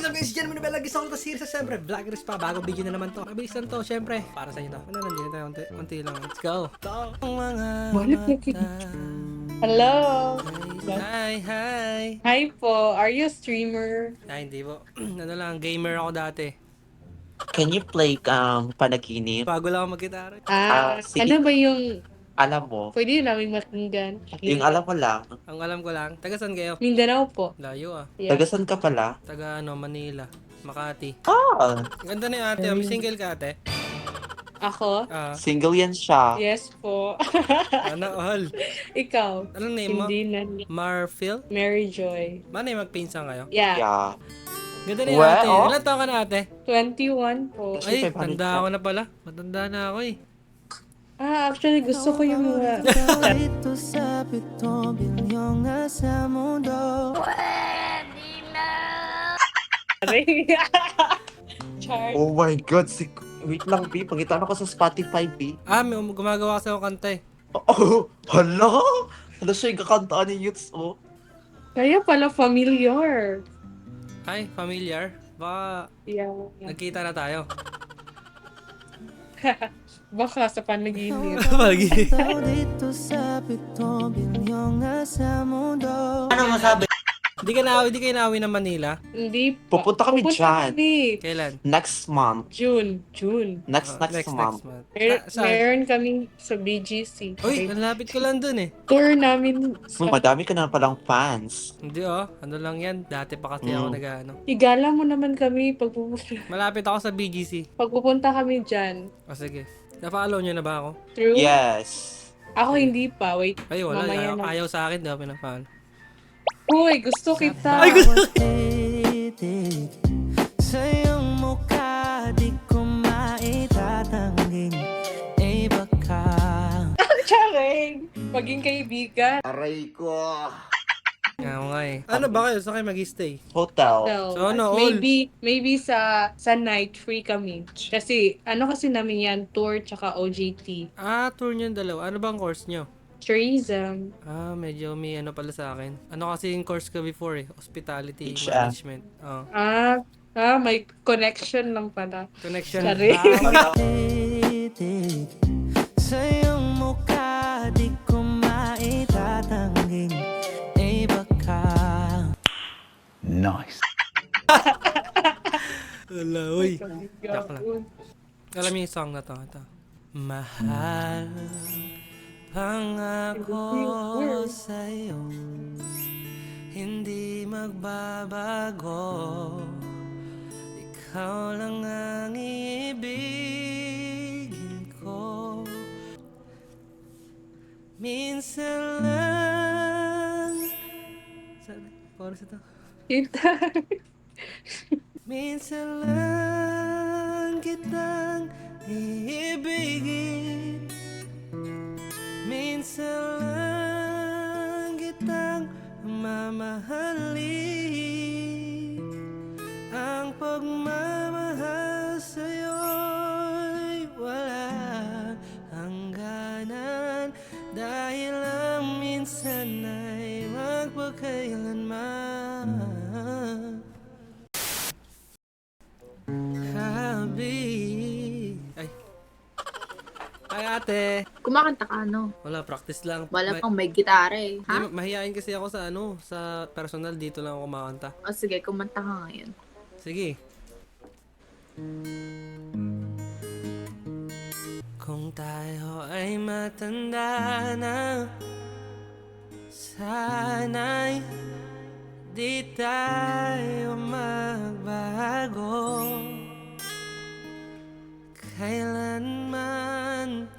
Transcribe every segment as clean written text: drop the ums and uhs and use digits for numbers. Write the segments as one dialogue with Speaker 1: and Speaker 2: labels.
Speaker 1: up guys? Diyan mo na lagi sa Ultra Series. Siyempre, vloggers pa. Bagong video na naman to. Mabilis lang to, siyempre. Para sa inyo to. Ano, nandito tayo. Unti lang. Let's go. Ito. Ang mga mata.
Speaker 2: Hello!
Speaker 1: Hi.
Speaker 2: Hi po, are you a streamer?
Speaker 1: Ay, hindi po. Ano lang, gamer ako dati.
Speaker 3: Can you play panaginip?
Speaker 1: Bago lang ako mag-gitara.
Speaker 3: Sige,
Speaker 2: Ano ba yung
Speaker 3: alam mo.
Speaker 2: pwede namin makinggan?
Speaker 3: Yung alam mo lang,
Speaker 1: Ang alam ko lang, taga saan kayo?
Speaker 2: Mindanao po.
Speaker 1: Layo ah.
Speaker 2: Yeah.
Speaker 3: tagasan ka pala?
Speaker 1: Taga Manila. Makati.
Speaker 3: Ah,
Speaker 1: Ganda ni ate. May single ka ate?
Speaker 2: Ako?
Speaker 3: single yan siya.
Speaker 2: Yes po.
Speaker 1: Ano all?
Speaker 2: Ikaw?
Speaker 1: Anong name mo?
Speaker 2: Hindi na.
Speaker 1: Marphil?
Speaker 2: Mary Joy.
Speaker 1: Manay magpinsan kayo?
Speaker 2: Yeah.
Speaker 3: Yeah.
Speaker 1: Ganda ni
Speaker 3: Well,
Speaker 1: ate.
Speaker 3: oh.
Speaker 1: Ilan taon ka na ate?
Speaker 2: 21 po.
Speaker 3: Ay,
Speaker 1: Ay,
Speaker 3: 500
Speaker 1: tanda
Speaker 3: ka.
Speaker 1: ako na pala. Matanda na ako eh.
Speaker 2: Actually gusto ko yung mga...
Speaker 4: Ito sa 7 bilyong nasa mundo.
Speaker 2: Char.
Speaker 3: Oh my God, wait lang, B. Pangitan ako sa Spotify, B.
Speaker 1: May gumagawa kasi ako kanta eh.
Speaker 3: Oh, hala! Hala siya yung kakantaan ni Youths, oh.
Speaker 2: Kaya pala familiar.
Speaker 1: Ay, familiar. Baka
Speaker 2: Yeah.
Speaker 1: nagkita na tayo.
Speaker 2: Baka sa panaginip.
Speaker 1: Palagi.
Speaker 4: Ito dito sa 7 bilyong nasa mundo.
Speaker 1: Di kayo nawi ng Manila?
Speaker 2: Hindi pa.
Speaker 3: Pupunta kami dyan.
Speaker 2: kami.
Speaker 1: Kailan?
Speaker 3: Next month.
Speaker 2: June.
Speaker 3: Next month.
Speaker 1: Saan?
Speaker 2: Meron kami sa BGC.
Speaker 1: Uy, nalapit ko lang dun eh.
Speaker 2: Tour namin
Speaker 3: Uy,
Speaker 2: sa...
Speaker 3: madami ka na palang fans.
Speaker 1: Hindi ano lang yan. Dati pa kasi ako nag-ano.
Speaker 2: Igala mo naman kami
Speaker 1: Malapit ako sa BGC.
Speaker 2: pagpupunta kami dyan.
Speaker 1: O sige. Na-follow nyo na ba ako?
Speaker 2: True?
Speaker 3: Yes.
Speaker 2: Ako hindi pa. Wait.
Speaker 1: Ay, wala.
Speaker 2: Mamaya na.
Speaker 1: Ayaw sa akin. Di ako pinapalo.
Speaker 2: Uy, gusto kita.
Speaker 1: Ay, gusto
Speaker 4: Titig sa iyong mukha, di ko maitatanging. Eh baka
Speaker 2: Charing! Maging kaibigan.
Speaker 1: Nga nga eh. Ano ba kayo? Saan kayo mag-stay?
Speaker 3: Hotel.
Speaker 1: So, ano, all?
Speaker 2: Maybe sa night free kami. Kasi kasi namin yan, tour tsaka OJT.
Speaker 1: Tour nyo yung dalawa. Ano bang course nyo?
Speaker 2: Tourism.
Speaker 1: Medyo may ano pala sa akin. Ano kasi yung course ko before eh. Hospitality
Speaker 3: HR.
Speaker 1: Management. Oh.
Speaker 2: May connection lang pala.
Speaker 1: Connection.
Speaker 2: Charing.
Speaker 4: titig sa iyong mukha, di ko maitatanging. Eh baka
Speaker 1: Wala, uy. Joke lang. Alam niyo yung song na to. Ito. Mahal pangako sa'yo, hindi magbabago. Ikaw lang ang iibigin ko. Minsan lang. Sorry, chorus ito.
Speaker 2: Kita.
Speaker 1: Minsan lang kitang iibigin. Minsan lang kitang mamahalin. Ang pagmamahal sa'yo'y wala hangganan. Dahil ang minsan ay magpakailanman. Ay ate.
Speaker 5: Kumakanta ka, no?
Speaker 1: Wala, practice lang.
Speaker 5: Wala pang may gitara eh. Ha?
Speaker 1: Mahihain kasi ako sa sa personal, dito lang ako kumakanta.
Speaker 5: O sige, kumanta ka ngayon.
Speaker 1: Sige. Kung tayo ay matanda na, sana'y di tayo magbago. Kailanman,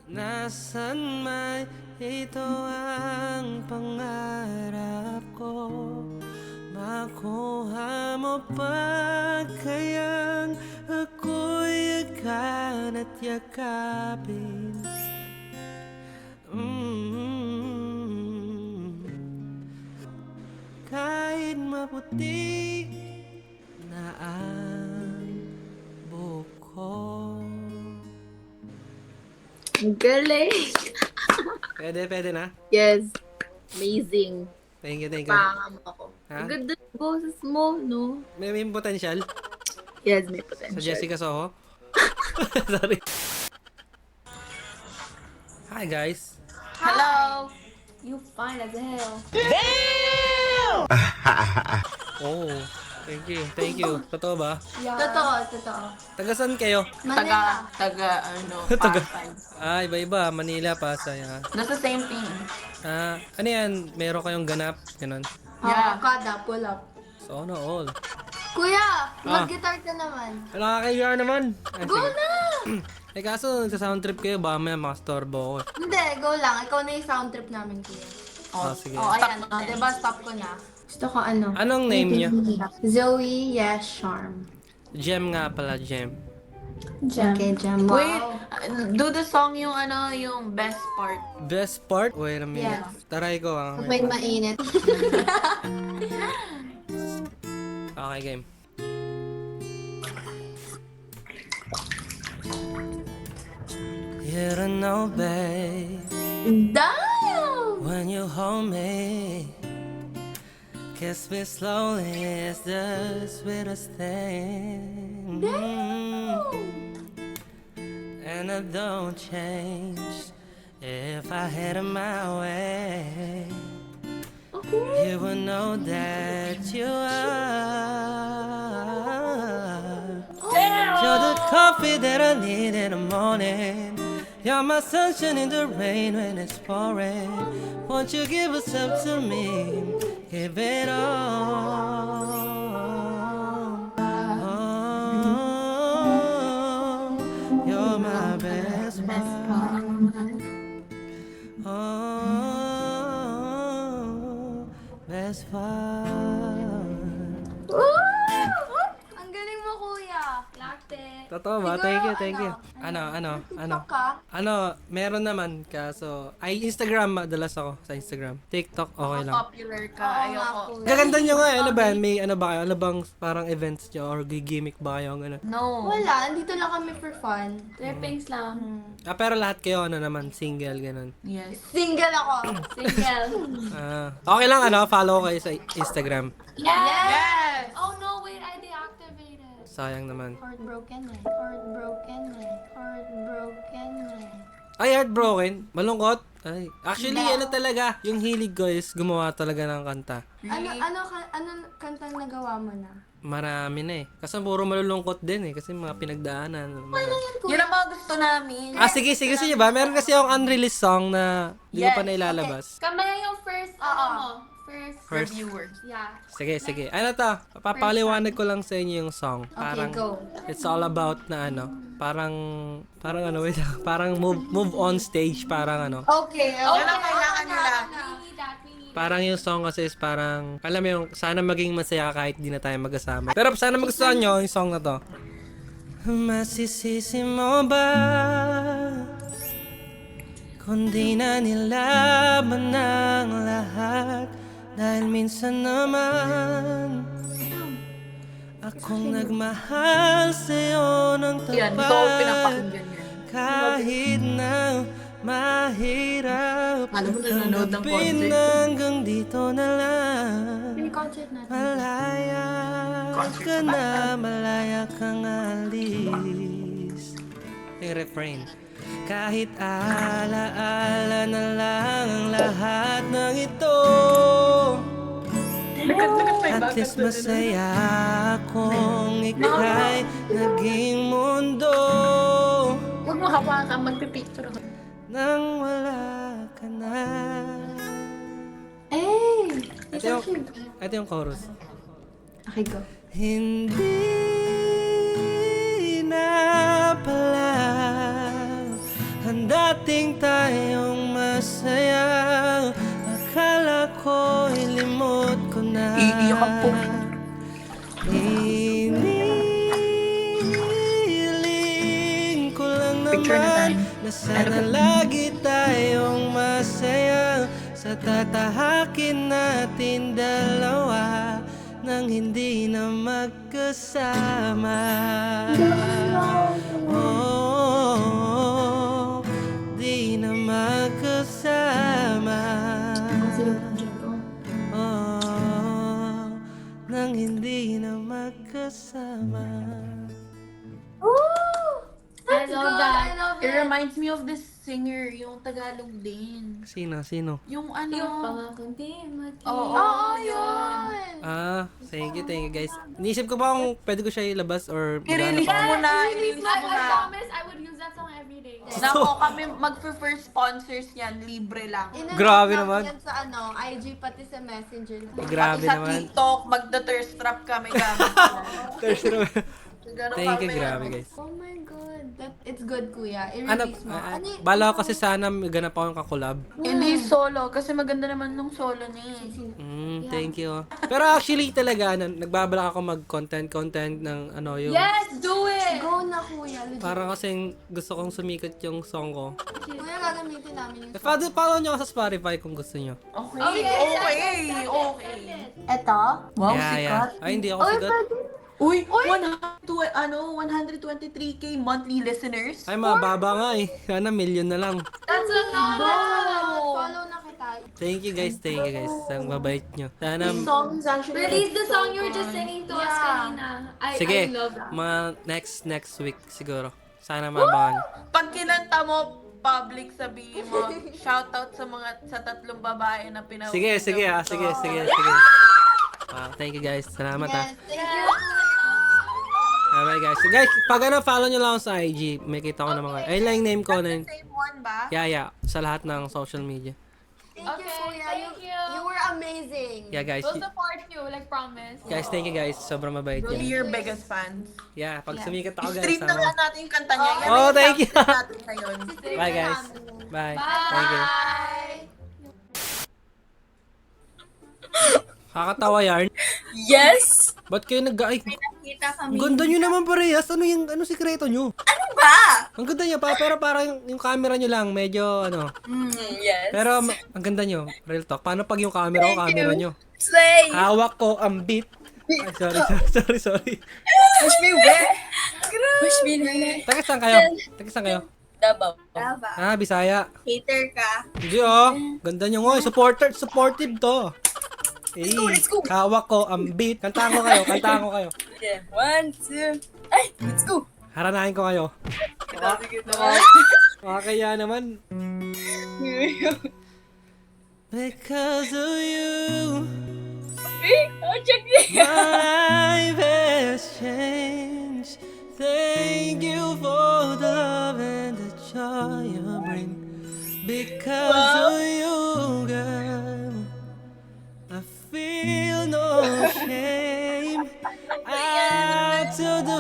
Speaker 1: nasan man, ito ang pangarap ko. Makuha mo pa kayang ako'y yakan at yakapin. Kahit maputi na ang buko.
Speaker 5: Ang galing!
Speaker 1: Pwede na?
Speaker 5: Yes. Amazing.
Speaker 1: Thank you.
Speaker 5: Pangam ako.
Speaker 1: Ha?
Speaker 5: Ang ganda Boses mo, no?
Speaker 1: May potential.
Speaker 5: Yes, may
Speaker 1: Sa
Speaker 5: potential.
Speaker 1: Jessica Soho. Sorry. Hi guys.
Speaker 6: Hello. You fine as hell.
Speaker 1: Oh, thank you. Totoo ba?
Speaker 6: Yeah. Totoo.
Speaker 1: Tagasan kayo?
Speaker 6: Manila.
Speaker 1: Taga.
Speaker 6: Pasay.
Speaker 1: Iba-iba. Manila, Pasay.
Speaker 6: That's the same thing.
Speaker 1: Ano yan? Meron kayong ganap? Ganon.
Speaker 6: Yeah.
Speaker 2: Kada, pull up.
Speaker 1: So, all.
Speaker 6: Kuya,
Speaker 1: Ah.
Speaker 6: mag-guitar ka naman.
Speaker 1: Nakakaya naman.
Speaker 6: Go na!
Speaker 1: Eh kaso, sa sound trip kayo, baka may makastorbo ako.
Speaker 6: Hindi, go lang. Ikaw na yung sound trip namin, kuya.
Speaker 1: Sige.
Speaker 6: Oh, ayan. Diba, stop ko na. Gusto ko ano?
Speaker 1: Anong name niyo?
Speaker 6: Zoe Yes Charm.
Speaker 1: Gem nga pala, Gem.
Speaker 6: Okay, Jam. Wow.
Speaker 7: Wait, do the song yung yung best part.
Speaker 1: Best part? Wait a minute.
Speaker 6: Yeah.
Speaker 1: Taray ko ah.
Speaker 6: May mainit.
Speaker 1: Okay, game. You don't know, babe,
Speaker 6: Damn!
Speaker 1: when you hold me, kiss me slowly, it's the sweetest thing. And I don't change if I had it my way. You will know that you are. You're the coffee that I need in the morning. You're my sunshine in the rain when it's pouring. Won't you give us up to me? Give it all. Oh, you're my best part. Oh, best part.
Speaker 6: Ang galing mo, kuya. Latte.
Speaker 1: Totoo ba?
Speaker 6: Siguro,
Speaker 1: Thank you. Ano?
Speaker 6: TikTok ka?
Speaker 1: Meron naman kaso Instagram madalas ako sa Instagram. TikTok okay lang.
Speaker 7: Popular ka,
Speaker 6: Oo nga,
Speaker 7: ayoko.
Speaker 6: kuya.
Speaker 1: Gaganda nyo nga ano ba? May ano ba kayo? Ano bang parang events nyo or gimmick ba kayo? Ano?
Speaker 7: No.
Speaker 6: Wala, andito lang kami for fun.
Speaker 5: Trippings lang.
Speaker 1: Pero lahat kayo ano naman single ganun.
Speaker 7: Yes.
Speaker 6: Single ako.
Speaker 5: Single.
Speaker 1: Okay lang follow kayo sa Instagram.
Speaker 6: Yes! Oh no, wait, I deactivated.
Speaker 1: Sayang naman.
Speaker 6: Heartbroken.
Speaker 1: Ay, heartbroken? Malungkot? Ay, actually, ano talaga, yung hilig ko is gumawa talaga ng kanta.
Speaker 6: Ano kantang nagawa mo na?
Speaker 1: Marami na eh. Kasi puro malulungkot din eh. Kasi mga pinagdaanan.
Speaker 7: Yun ang mga gusto namin.
Speaker 1: Sige, gusto nyo ba? Meron kasi akong unreleased song na di ko pa nailalabas.
Speaker 5: Kamaya yung first, mo? First.
Speaker 7: Viewers.
Speaker 5: Yeah.
Speaker 1: Sige. Ano to? Papaliwanag ko lang sa inyo yung song. Parang,
Speaker 6: go.
Speaker 1: it's all about na parang ano, wait, parang move on stage, parang ano.
Speaker 6: Okay.
Speaker 7: Yan ang kailangan nila.
Speaker 1: Parang yung song kasi is parang, alam mo yung, sana maging masaya kahit di na tayo magkasama. Pero sana magustuhan nyo yung song na to. Masisisi mo ba kung di na nilaban ang lahat? Dahil minsan naman akong nagmahal sa'yo ng
Speaker 7: Yan, gusto ko
Speaker 1: tapat.
Speaker 7: pinapakinggan yan.
Speaker 1: Kahit na mahirap,
Speaker 7: Alam mo, nanonood ng
Speaker 1: hanapin
Speaker 7: concert.
Speaker 1: hanggang dito na lang.
Speaker 6: Yung concert natin.
Speaker 1: Malaya ka na, malaya kang alis. Yung refrain. Kahit alaala na lang ang lahat ng ito, at least masaya akong ika'y naging mundo.
Speaker 7: Huwag mo hawakan, magpipicture ako.
Speaker 1: Nang wala ka na. Ito yung chorus.
Speaker 6: Okay, go.
Speaker 1: Hindi na pala ang dating tayong masaya. Akala ko ilimot ko na.
Speaker 7: Iiyak ang po.
Speaker 1: Hinihiling ko lang
Speaker 7: Picture na
Speaker 1: naman
Speaker 7: tayo.
Speaker 1: na sana lagi tayong masaya sa tatahakin natin dalawa nang hindi na magkasama. Oh, di na magkasama. Oh, kasama.
Speaker 5: I love that. I love
Speaker 7: It
Speaker 5: it.
Speaker 7: reminds me of this singer, yung Tagalog din.
Speaker 1: Sino?
Speaker 7: Yung ano...
Speaker 5: Yung pangakong di mati.
Speaker 7: Oo,
Speaker 5: yun.
Speaker 1: Thank you guys. Inisip ko ba kung pwede ko siya ilabas or
Speaker 7: I-release
Speaker 1: maghanap ako?
Speaker 7: mo na,
Speaker 5: I
Speaker 7: i-release mo na.
Speaker 5: promise I would use that song every day.
Speaker 7: Nako, kami mag-first sponsors yan, libre lang.
Speaker 1: Grabe naman.
Speaker 6: Yan sa IG pati sa Messenger.
Speaker 1: Grabe
Speaker 7: Pati sa
Speaker 1: naman.
Speaker 7: TikTok, magda-thirst trap kami gamit.
Speaker 1: Thank you, grabe guys.
Speaker 6: Oh my God. It's good, kuya.
Speaker 1: Ano,
Speaker 6: I-release mo.
Speaker 1: bala ko kasi sana ganap akong kakulab.
Speaker 7: Hindi solo, kasi maganda naman nung solo ni.
Speaker 1: Thank you. Pero actually talaga, nagbabalak ako mag-content ng ano yung...
Speaker 5: Yes, do it.
Speaker 6: Go na, kuya. Legit.
Speaker 1: Parang kasing gusto kong sumikat yung song ko.
Speaker 6: Kuya, gagamitin namin yung
Speaker 1: Follow nyo ako sa Spotify kung gusto nyo.
Speaker 7: Okay.
Speaker 6: Eto?
Speaker 7: Wow,
Speaker 1: Yeah. Ay, hindi ako sikat.
Speaker 7: Uy, 123k monthly listeners.
Speaker 1: Ay, mababa nga eh. Sana million na lang.
Speaker 5: That's a number.
Speaker 6: Follow na kita.
Speaker 1: Thank you guys. Ang mabait nyo. Sana,
Speaker 7: Song is actually
Speaker 5: Release the song you were just singing to us kanina.
Speaker 1: sige,
Speaker 5: I love that.
Speaker 1: mga next week siguro. Sana mabangan nyo.
Speaker 7: Pag kinanta mo, public sabihin mo, shoutout sa tatlong babae na pinawag.
Speaker 1: Sige. Thank you guys. Salamat ha.
Speaker 6: Thank you.
Speaker 1: Bye guys. So guys, pag follow nyo lang ako sa IG, may kita ko na mga, ayun lang yung name ko na,
Speaker 7: Same one ba?
Speaker 1: yeah, sa lahat ng social media.
Speaker 6: Thank you,
Speaker 5: Okay,
Speaker 6: kuya.
Speaker 5: thank you.
Speaker 6: You were amazing.
Speaker 1: Yeah guys,
Speaker 5: We'll support you, like promise.
Speaker 1: guys, thank you guys. Sobrang mabait
Speaker 7: We'll be
Speaker 1: yan.
Speaker 7: your biggest fans.
Speaker 1: Yeah, pag sumikat ako guys,
Speaker 7: Stream na nga natin yung kanta niya. Yan
Speaker 1: Oh,
Speaker 7: yung
Speaker 1: thank you.
Speaker 7: caption natin ngayon.
Speaker 1: Bye guys. Bye. Thank you. Kakatawa yarn.
Speaker 8: Yes!
Speaker 1: Ba't kayo ay,
Speaker 8: Kita
Speaker 1: ang
Speaker 8: kami.
Speaker 1: ganda nyo naman parehas. Ano sikreto nyo?
Speaker 8: Ano ba?
Speaker 1: Ang ganda nyo pa, pero parang yung camera nyo lang, medyo
Speaker 8: Yes.
Speaker 1: Pero ang ganda nyo, real talk. Paano pag yung camera ko, camera nyo?
Speaker 8: Slay!
Speaker 1: Hawak ko ang beat. Ay, sorry.
Speaker 8: Push me where? Push me where?
Speaker 1: Taga saan kayo?
Speaker 8: Davao.
Speaker 1: Bisaya.
Speaker 8: Hater ka.
Speaker 1: Hindi ganda nyo nga. Supportive to.
Speaker 8: Let's go.
Speaker 1: Hawak ko ang beat. Kantahan ko kayo.
Speaker 8: Yeah. 1, 2. Ay, let's go.
Speaker 1: Haranahin ko kayo. Kaya naman. Because of you,
Speaker 8: Check me.
Speaker 1: my life has changed. Thank you for the love and the joy you bring. Because of you, girl, I feel no shame. Out to the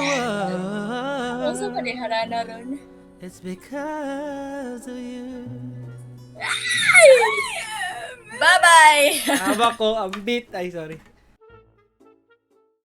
Speaker 8: Unsa pa
Speaker 1: world.
Speaker 8: ni harana ron?
Speaker 1: It's because of you.
Speaker 8: Bye-bye!
Speaker 1: Hawak ko ang beat. Ay, sorry.